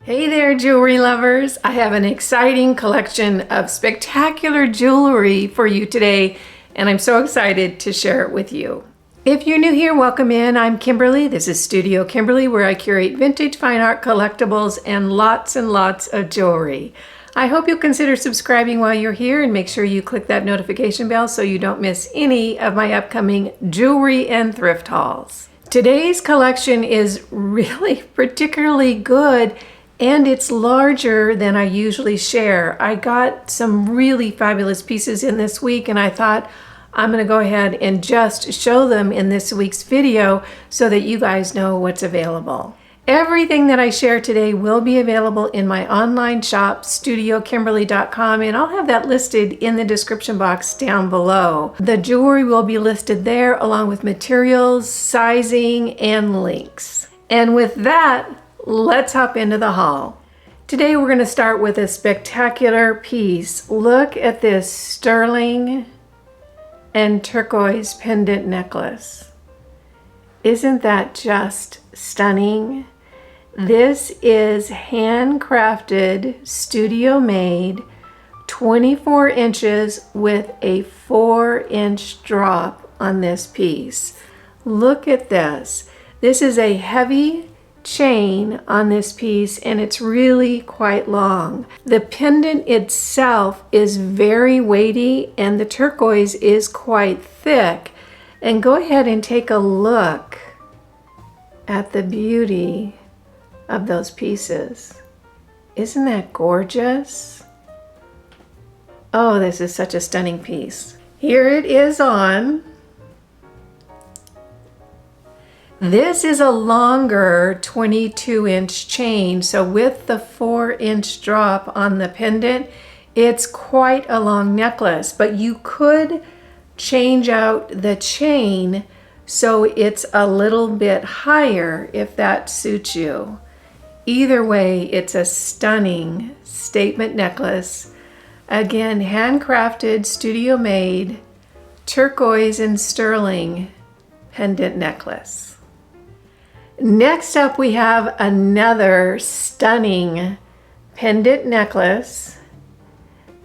Hey there, jewelry lovers! I have an exciting collection of spectacular jewelry for you today, and I'm so excited to share it with you. If you're new here, welcome in. I'm Kimberly. This is Studio Kimberly, where I curate vintage fine art collectibles and lots of jewelry. I hope you'll consider subscribing while you're here and make sure you click that notification bell so you don't miss any of my upcoming jewelry and thrift hauls. Today's collection is really particularly good, and it's larger than I usually share. I got some really fabulous pieces in this week, and I thought I'm gonna go ahead and just show them in this week's video so that you guys know what's available. Everything that I share today will be available in my online shop, studiokimberly.com, and I'll have that listed in the description box down below. The jewelry will be listed there along with materials, sizing, and links. And with that, let's hop into the haul. Today we're going to start with a spectacular piece. Look at this sterling and turquoise pendant necklace. Isn't that just stunning? This is handcrafted, studio made, 24 inches with a 4-inch drop on this piece. Look at this. This is a heavy chain on this piece, and it's really quite long. The pendant itself is very weighty, and the turquoise is quite thick. And go ahead and take a look at the beauty of those pieces. Isn't that gorgeous? Oh, this is such a stunning piece. Here it is on. This is a longer 22-inch chain, so with the 4-inch drop on the pendant, it's quite a long necklace, but you could change out the chain so it's a little bit higher if that suits you. Either way, it's a stunning statement necklace. Again, handcrafted, studio made, turquoise and sterling pendant necklace. Next up, we have another stunning pendant necklace.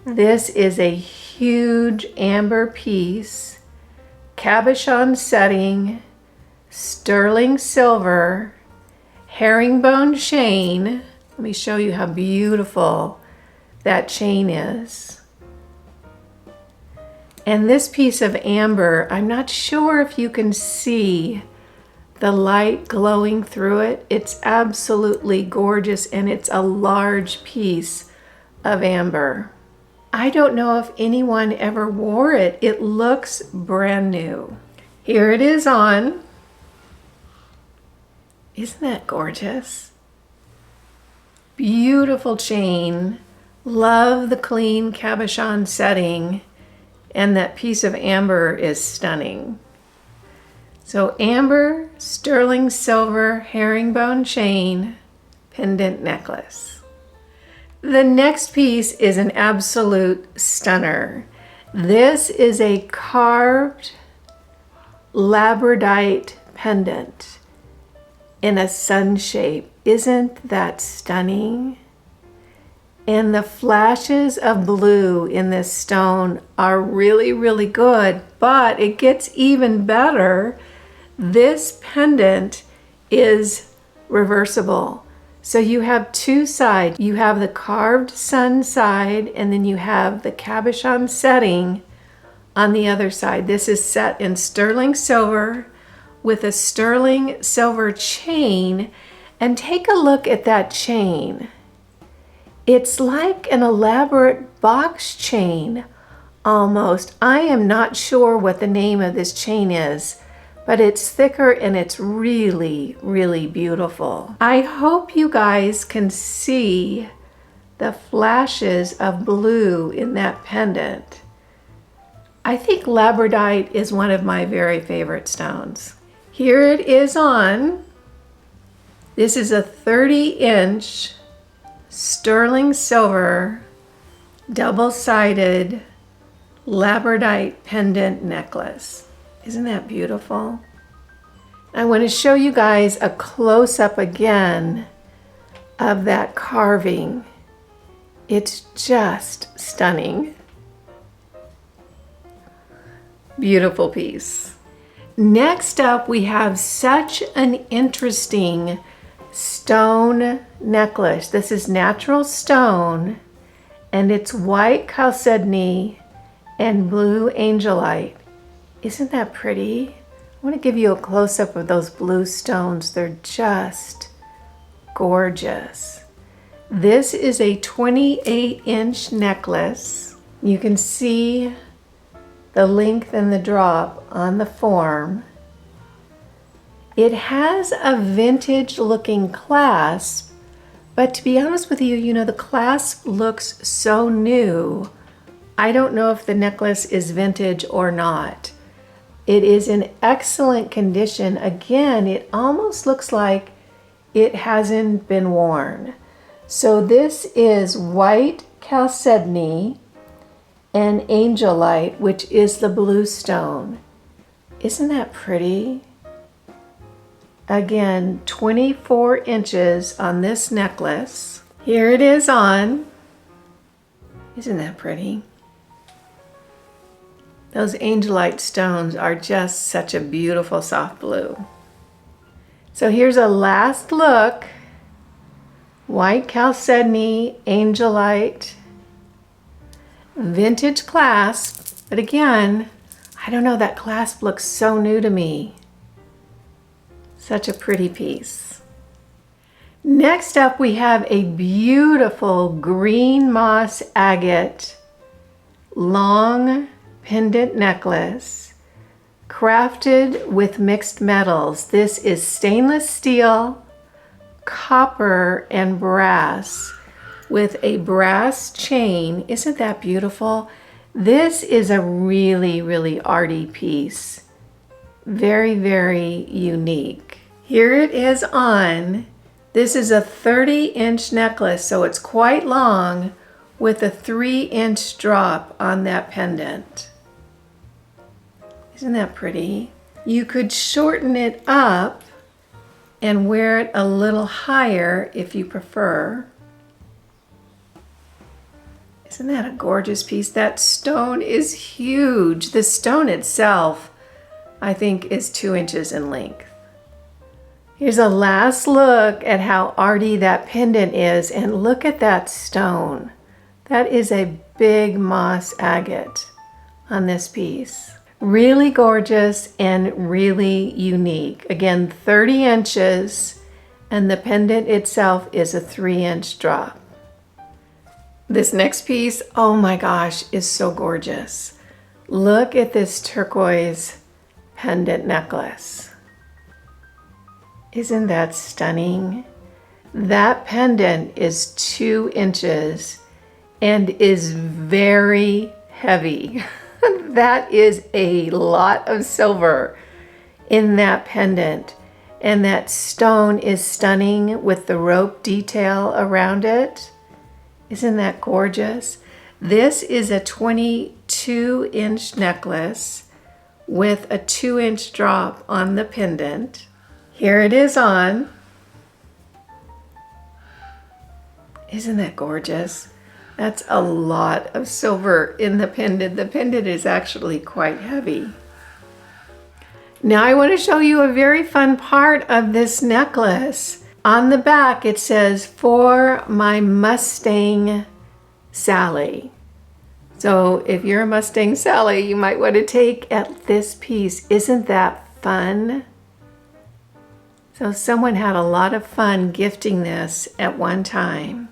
This is a huge amber piece, cabochon setting, sterling silver, herringbone chain. Let me show you how beautiful that chain is. And this piece of amber, I'm not sure if you can see the light glowing through it. It's absolutely gorgeous, and it's a large piece of amber. I don't know if anyone ever wore it. It looks brand new. Here it is on. Isn't that gorgeous? Beautiful chain. Love the clean cabochon setting, and that piece of amber is stunning. So amber, sterling silver, herringbone chain, pendant necklace. The next piece is an absolute stunner. This is a carved labradorite pendant in a sun shape. Isn't that stunning? And the flashes of blue in this stone are really good, but it gets even better. This pendant is reversible. So you have two sides. You have the carved sun side, and then you have the cabochon setting on the other side. This is set in sterling silver with a sterling silver chain. And take a look at that chain. It's like an elaborate box chain almost. I am not sure what the name of this chain is, but it's thicker and it's really beautiful. I hope you guys can see the flashes of blue in that pendant. I think labradorite is one of my very favorite stones. Here it is on. This is a 30-inch sterling silver double-sided labradorite pendant necklace. Isn't that beautiful? I want to show you guys a close-up again of that carving. It's just stunning. Beautiful piece. Next up, we have such an interesting stone necklace. This is natural stone, and it's white Calcedney and blue angelite. Isn't that pretty? I want to give you a close-up of those blue stones. They're just gorgeous. This is a 28-inch necklace. You can see the length and the drop on the form. It has a vintage looking clasp, but to be honest with you, you know, the clasp looks so new. I don't know if the necklace is vintage or not. It is in excellent condition. Again, it almost looks like it hasn't been worn. So this is white Calcedney and angelite, which is the blue stone. Isn't that pretty? Again, 24 inches on this necklace. Here it is on. Isn't that pretty? Those angelite stones are just such a beautiful soft blue. So here's a last look. White Calcedney, angelite, vintage clasp. But again, I don't know, that clasp looks so new to me. Such a pretty piece. Next up, we have a beautiful green moss agate long pendant necklace crafted with mixed metals. This is stainless steel, copper, and brass with a brass chain. Isn't that beautiful? This is a really, really arty piece. Very, very unique. Here it is on. This is a 30-inch necklace, so it's quite long with a 3-inch drop on that pendant. Isn't that pretty? You could shorten it up and wear it a little higher if you prefer. Isn't that a gorgeous piece? That stone is huge. The stone itself, I think, is 2 inches in length. Here's a last look at how arty that pendant is, and look at that stone. That is a big moss agate on this piece. Really gorgeous and really unique. Again, 30 inches, and the pendant itself is a 3-inch drop. This next piece, oh my gosh, is so gorgeous. Look at this turquoise pendant necklace. Isn't that stunning? That pendant is 2 inches and is very heavy. That is a lot of silver in that pendant. And that stone is stunning with the rope detail around it. Isn't that gorgeous? This is a 22-inch necklace with a 2-inch drop on the pendant. Here it is on. Isn't that gorgeous? That's a lot of silver in the pendant. The pendant is actually quite heavy. Now I want to show you a very fun part of this necklace. On the back it says, "For my Mustang Sally." So if you're a Mustang Sally, you might want to take at this piece. Isn't that fun? So someone had a lot of fun gifting this at one time.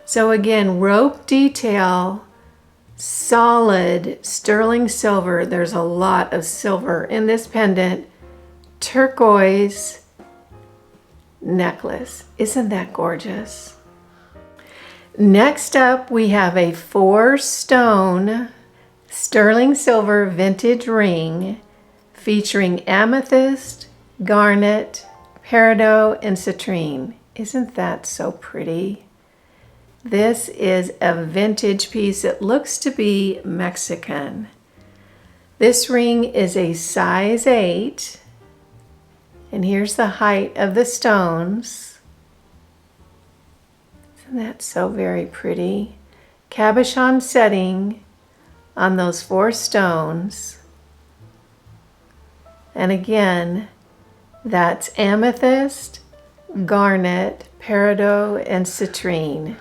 So again, rope detail, solid sterling silver. There's a lot of silver in this pendant. Turquoise necklace. Isn't that gorgeous? Next up, we have a 4-stone sterling silver vintage ring featuring amethyst, garnet, peridot, and citrine. Isn't that so pretty? This is a vintage piece. It looks to be Mexican. This ring is a size 8. And here's the height of the stones. Isn't that so very pretty? Cabochon setting on those 4 stones. And again, that's amethyst, garnet, peridot, and citrine.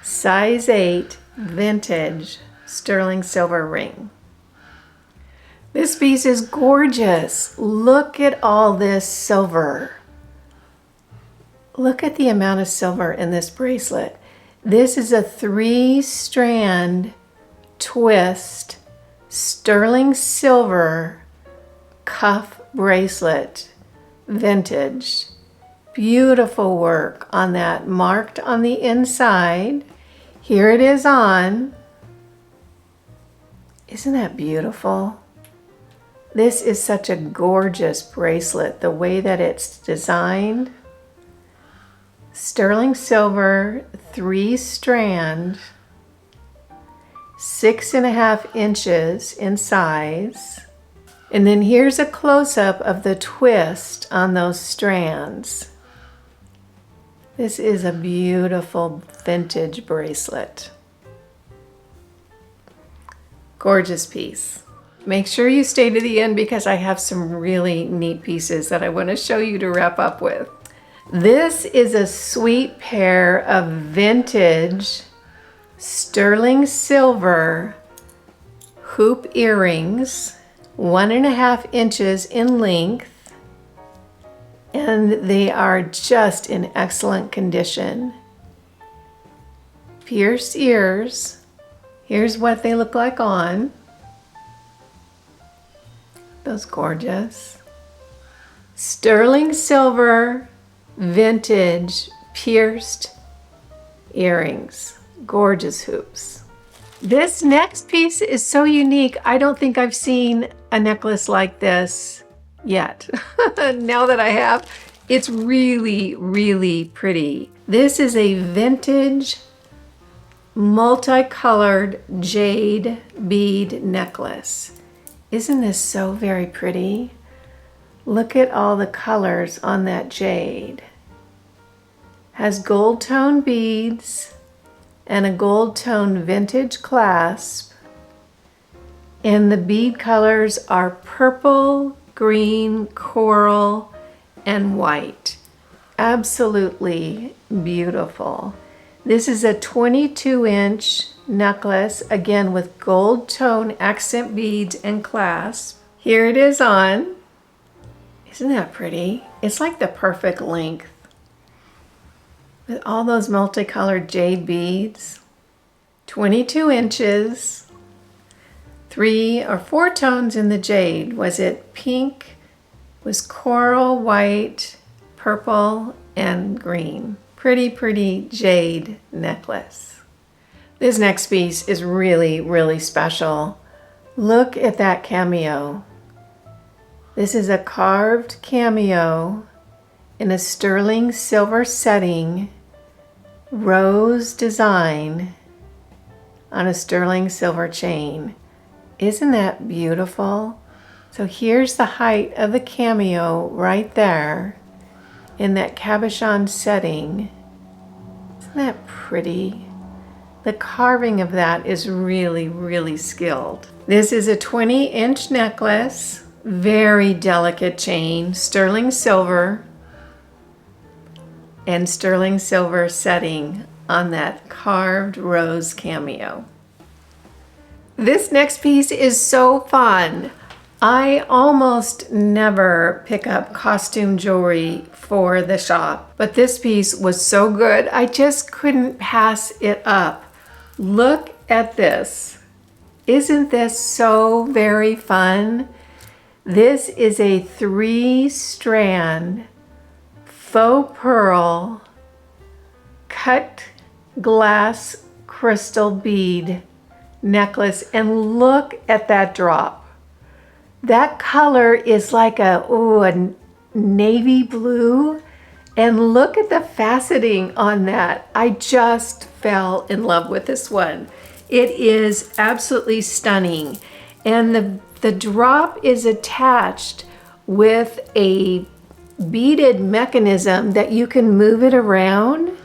Size 8, vintage, sterling silver ring. This piece is gorgeous. Look at all this silver. Look at the amount of silver in this bracelet. This is a 3-strand twist sterling silver cuff bracelet, vintage. Beautiful work on that, marked on the inside. Here it is on. Isn't that beautiful? This is such a gorgeous bracelet, the way that it's designed. Sterling silver, 3-strand, 6.5 inches in size. And then here's a close-up of the twist on those strands. This is a beautiful vintage bracelet. Gorgeous piece. Make sure you stay to the end because I have some really neat pieces that I want to show you to wrap up with. This is a sweet pair of vintage sterling silver hoop earrings, 1.5 inches in length, and they are just in excellent condition. Pierced ears. Here's what they look like on. Those gorgeous. Sterling silver vintage pierced earrings. Gorgeous hoops. This next piece is so unique. I don't think I've seen a necklace like this yet. Now that I have, it's really, really pretty. This is a vintage multicolored jade bead necklace. Isn't this so very pretty? Look at all the colors on that jade. Has gold tone beads and a gold tone vintage clasp. And the bead colors are purple, green, coral, and white. Absolutely beautiful. This is a 22-inch necklace, again with gold tone accent beads and clasp. Here it is on. Isn't that pretty? It's like the perfect length with all those multicolored jade beads. 22 inches, 3 or 4 tones in the jade. Was it pink? Was coral, white, purple, and green. Pretty, pretty jade necklace. This next piece is really, really special. Look at that cameo. This is a carved cameo in a sterling silver setting, rose design on a sterling silver chain. Isn't that beautiful? So here's the height of the cameo right there in that cabochon setting. Isn't that pretty? The carving of that is really, really skilled. This is a 20-inch necklace. Very delicate chain, sterling silver, and sterling silver setting on that carved rose cameo. This next piece is so fun. I almost never pick up costume jewelry for the shop, but this piece was so good, I just couldn't pass it up. Look at this. Isn't this so very fun? This is a 3-strand faux pearl cut glass crystal bead necklace, and look at that drop. That color is like a navy blue, and look at the faceting on that. I just fell in love with this one. It is absolutely stunning, and the drop is attached with a beaded mechanism that you can move it around.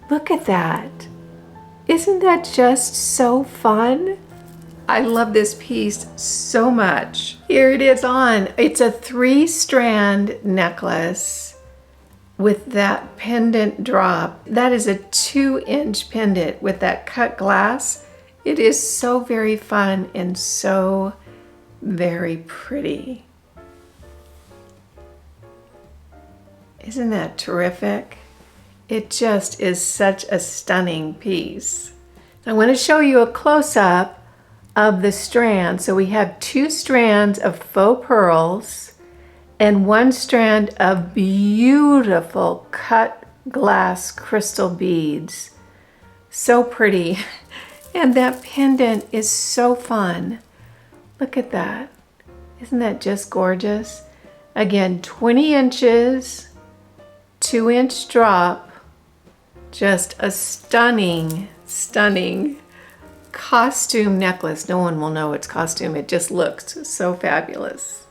Look at that. Isn't that just so fun? I love this piece so much. Here it is on. It's a 3-strand necklace with that pendant drop. That is a 2-inch pendant with that cut glass. It is so very fun and so very pretty. Isn't that terrific? It just is such a stunning piece. I want to show you a close-up of the strand. So we have 2 strands of faux pearls and 1 strand of beautiful cut glass crystal beads. So pretty. And that pendant is so fun. Look at that. Isn't that just gorgeous? Again, 20 inches, 2-inch drop. Just a stunning, stunning costume necklace. No one will know it's costume. It just looks so fabulous.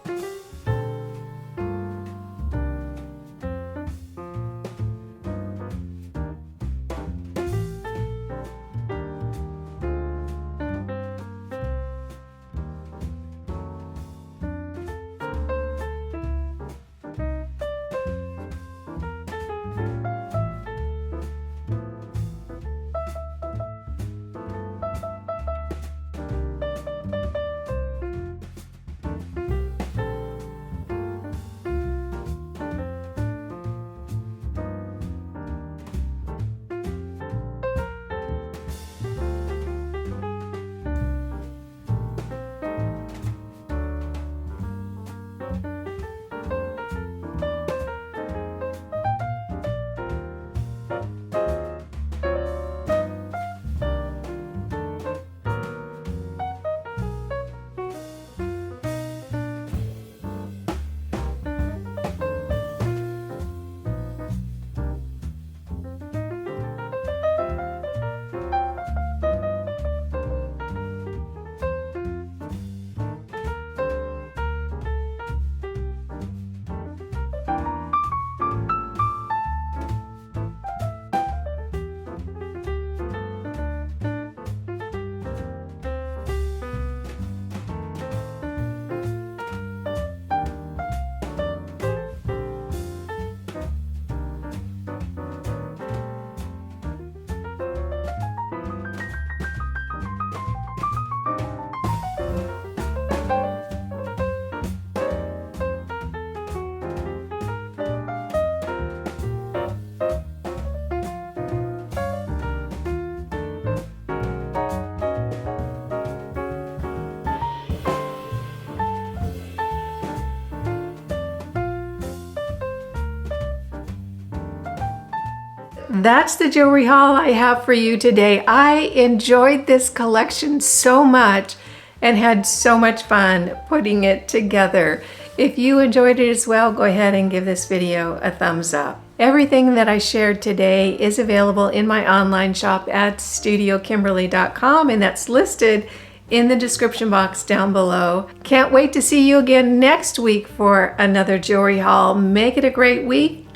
That's the jewelry haul I have for you today. I enjoyed this collection so much and had so much fun putting it together. If you enjoyed it as well, go ahead and give this video a thumbs up. Everything that I shared today is available in my online shop at studiokimberly.com, and that's listed in the description box down below. Can't wait to see you again next week for another jewelry haul. Make it a great week,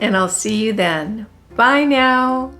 and I'll see you then. Bye now.